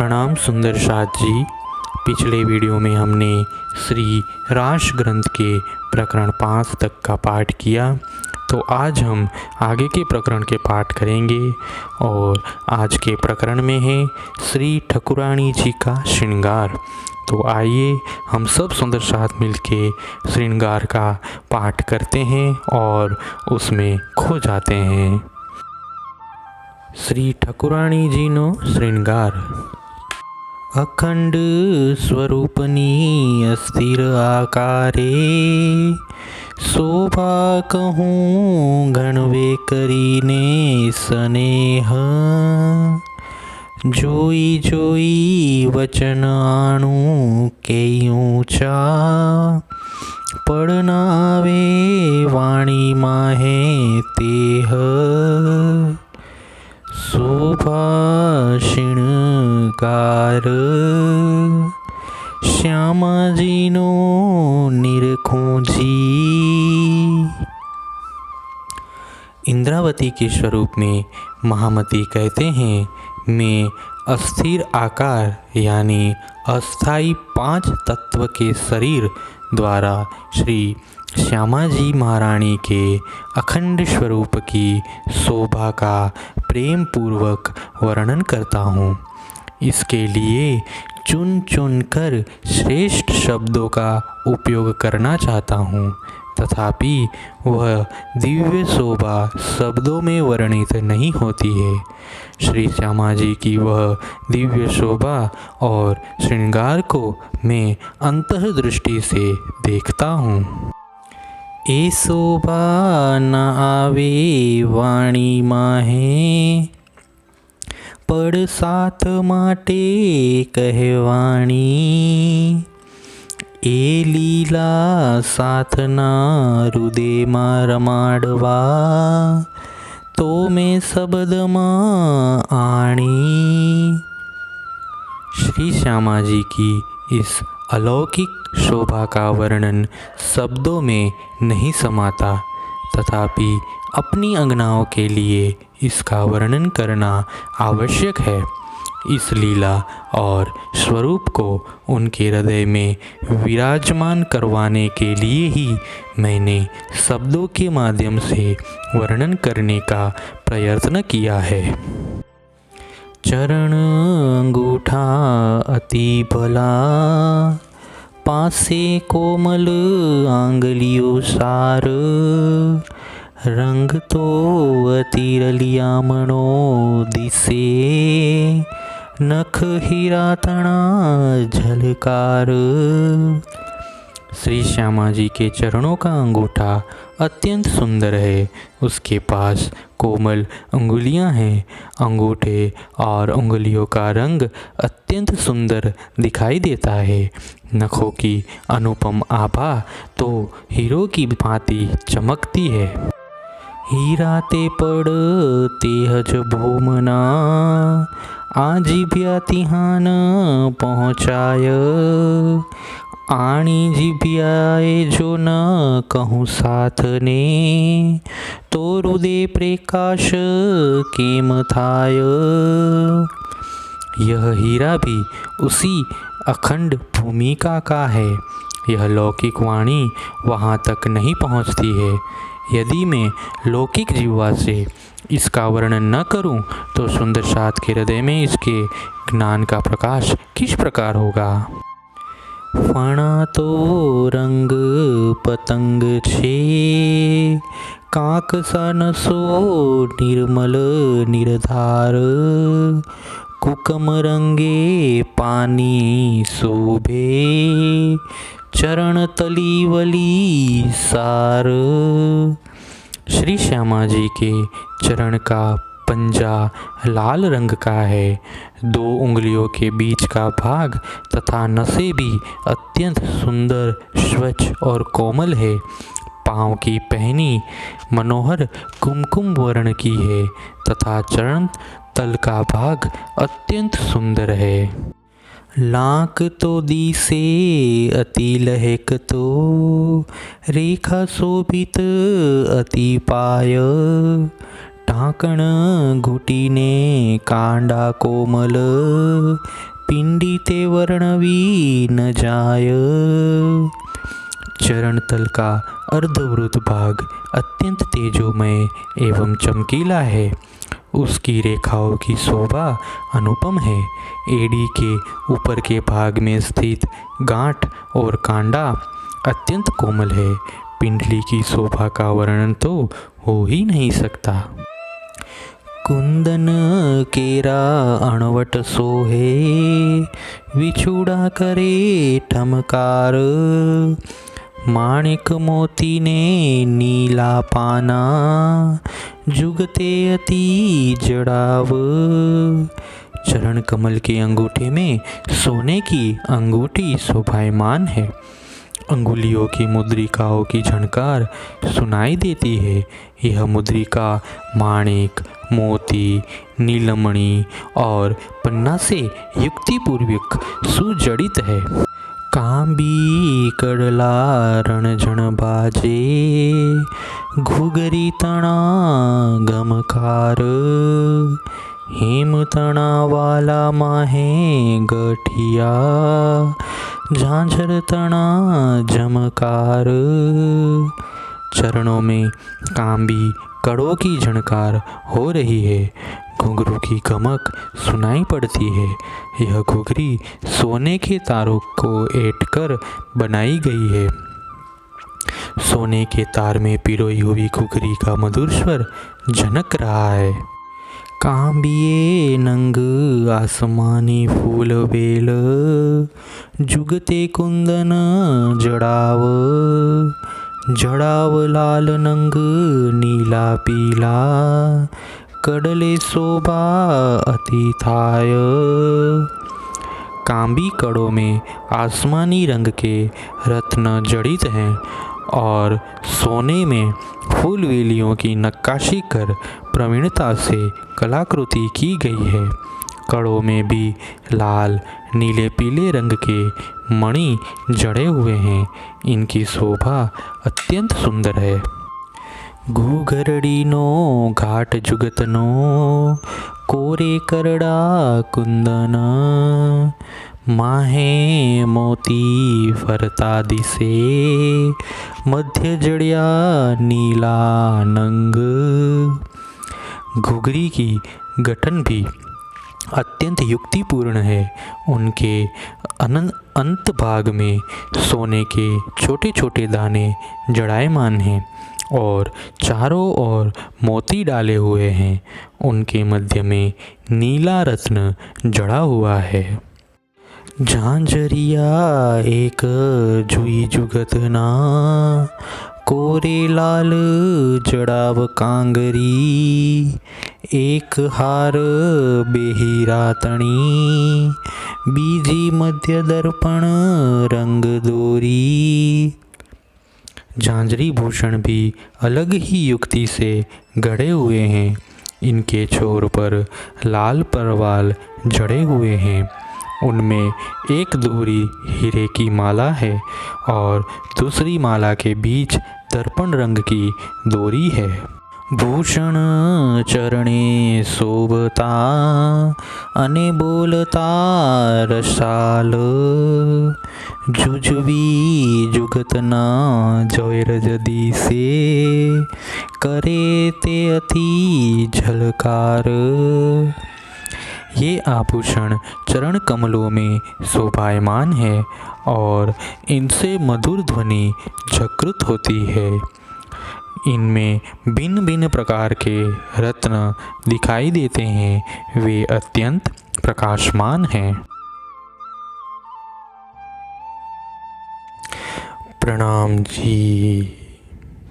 प्रणाम सुंदर साथ जी। पिछले वीडियो में हमने श्री रास ग्रंथ के प्रकरण 5 तक का पाठ किया, तो आज हम आगे के प्रकरण के पाठ करेंगे। और आज के प्रकरण में है श्री ठाकुराणी जी का श्रृंगार। तो आइए हम सब सुंदर साथ मिलके श्रृंगार का पाठ करते हैं और उसमें खो जाते हैं। श्री ठाकुराणी जी नो श्रृंगार। अखंड स्वरूपनी अस्थिर आकारे, शोभा कहूँ गणवे करीने स्नेह। जोई जोई वचन आणु के ऊंचा, पढ़नावे वाणी माहे तेह। शोभा श्रृंगार, श्यामा जी नो निरखूं जी। इंद्रावती के स्वरूप में महामती कहते हैं, मैं अस्थिर आकार यानी अस्थाई 5 तत्व के शरीर द्वारा श्री श्यामा जी महारानी के अखंड स्वरूप की शोभा का प्रेम पूर्वक वर्णन करता हूँ। इसके लिए चुन चुन कर श्रेष्ठ शब्दों का उपयोग करना चाहता हूँ, तथापि वह दिव्य शोभा शब्दों में वर्णित नहीं होती है। श्री श्यामा जी की वह दिव्य शोभा और श्रृंगार को मैं अंतर्दृष्टि से देखता हूँ। ए शोभा न आवे वाणी माहे, पड़ साथ माटे कहवाणी। ए लीला साथ ना हृदय मा रमाडवा, तो मैं शब्द मां आणी। श्री श्यामा जी की इस अलौकिक शोभा का वर्णन शब्दों में नहीं समाता, तथापि अपनी अंगनाओं के लिए इसका वर्णन करना आवश्यक है। इस लीला और स्वरूप को उनके हृदय में विराजमान करवाने के लिए ही मैंने शब्दों के माध्यम से वर्णन करने का प्रयत्न किया है। चरण अंगूठा अति भला, पासे कोमल आंगलियों सार। रंग तो अति रलियामणो दिसे, नख हीरा तना झलकार। श्री श्यामा जी के चरणों का अंगूठा अत्यंत सुंदर है। उसके पास कोमल अंगुलियां हैं। अंगूठे और उंगलियों का रंग अत्यंत सुंदर दिखाई देता है। नखों की अनुपम आभा तो हीरो की भांति चमकती है। हीरा ते पड़ तेहज भूमना, आजिभ्या तिहान पहुँचाय। आणी जिभ्याए जो न कहूँ साथ ने, तो हृदय प्रकाश केम थाय। यह हीरा भी उसी अखंड भूमिका का है। यह लौकिक वाणी वहाँ तक नहीं पहुँचती है। यदि मैं लौकिक जीवा से इसका वर्णन न करूं, तो सुंदर साथ के हृदय में इसके ज्ञान का प्रकाश किस प्रकार होगा। फणा तो रंग पतंग छे, काक सा नसो निर्मल निर्धार। कुकम रंगे पानी शोभे, चरण तली वली सार। श्री श्यामा जी के चरण का पंजा लाल रंग का है। 2 उंगलियों के बीच का भाग तथा नसें भी अत्यंत सुंदर, स्वच्छ और कोमल है। पाँव की पहनी मनोहर कुमकुम वर्ण की है तथा चरण तल का भाग अत्यंत सुंदर है। लाक तो दिसे अति लहक तो, रेखा शोभित अति पाय। ढांकण घुटीने कांडा कोमल, पिंडिते वर्णवी न जाय। चरण तल का अर्धवृत भाग अत्यंत तेजोमय एवं चमकीला है। उसकी रेखाओं की शोभा अनुपम है। एड़ी के ऊपर के भाग में स्थित गांठ और कांडा अत्यंत कोमल है। पिंडली की शोभा का वर्णन तो हो ही नहीं सकता। कुंदन केरा अणवट सोहे, विछुड़ा करे ठमकार। माणिक मोती ने नीला पाना, जुगते अति जड़ाव। चरण कमल के अंगूठे में सोने की अंगूठी शोभायमान है। अंगुलियों की मुद्रिकाओं की झनकार सुनाई देती है। यह मुद्रिका माणिक, मोती, नीलमणि और पन्ना से युक्तिपूर्वक सुजड़ित है। कांबी कड़ला रणझण बाजे, घुघरी तना गमकार। हेम तना वाला माहे गठिया, झांझर तना झमकार। चरणों में कांबी कड़ों की झनकार हो रही है। घुंघरू की गमक सुनाई पड़ती है। यह घुघरी सोने के तारों को ऐंठकर बनाई गई है। सोने के तार में पिरोई हुई घुघरी का मधुर स्वर झनक रहा है। कांबिये नंग आसमानी फूल बेल, जुगते कुंदन जड़ाव। जड़ाव लाल नंग नीला पीला, कड़ले शोभा अति थाय। कांबी कड़ों में आसमानी रंग के रत्न जड़ित हैं और सोने में फूलवेलियों की नक्काशी कर प्रवीणता से कलाकृति की गई है। कड़ों में भी लाल नीले पीले रंग के मणि जड़े हुए हैं। इनकी शोभा अत्यंत सुंदर है। घूघरड़ी नो घाट जुगतनो, कोरे करड़ा कुंदन। माहे मोती फरता दिसे, मध्य जड़िया नीला नंग। घुघरी की गठन भी अत्यंत युक्तिपूर्ण है। उनके अंत भाग में सोने के छोटे छोटे दाने जड़ायमान हैं और चारों ओर मोती डाले हुए हैं। उनके मध्य में नीला रत्न जड़ा हुआ है। झांझरिया एक जुई जुगतना, कोरे लाल जड़ाव कांगरी। एक हार बेहिरा तणी, बीजी मध्य दर्पण रंग दोरी। झांझरी भूषण भी अलग ही युक्ति से गढ़े हुए हैं। इनके छोर पर लाल परवाल जड़े हुए हैं। उनमें एक दोरी हीरे की माला है और दूसरी माला के बीच दर्पण रंग की दोरी है। भूषण चरणे शोभता, अने बोलता रसाल। जुजवी जुगतना जोयर जदी से, करे ते अति झलकार। ये आभूषण चरण कमलों में शोभायमान है और इनसे मधुर ध्वनि झकृत होती है। इनमें भिन्न भिन्न प्रकार के रत्न दिखाई देते हैं। वे अत्यंत प्रकाशमान हैं। प्रणाम जी।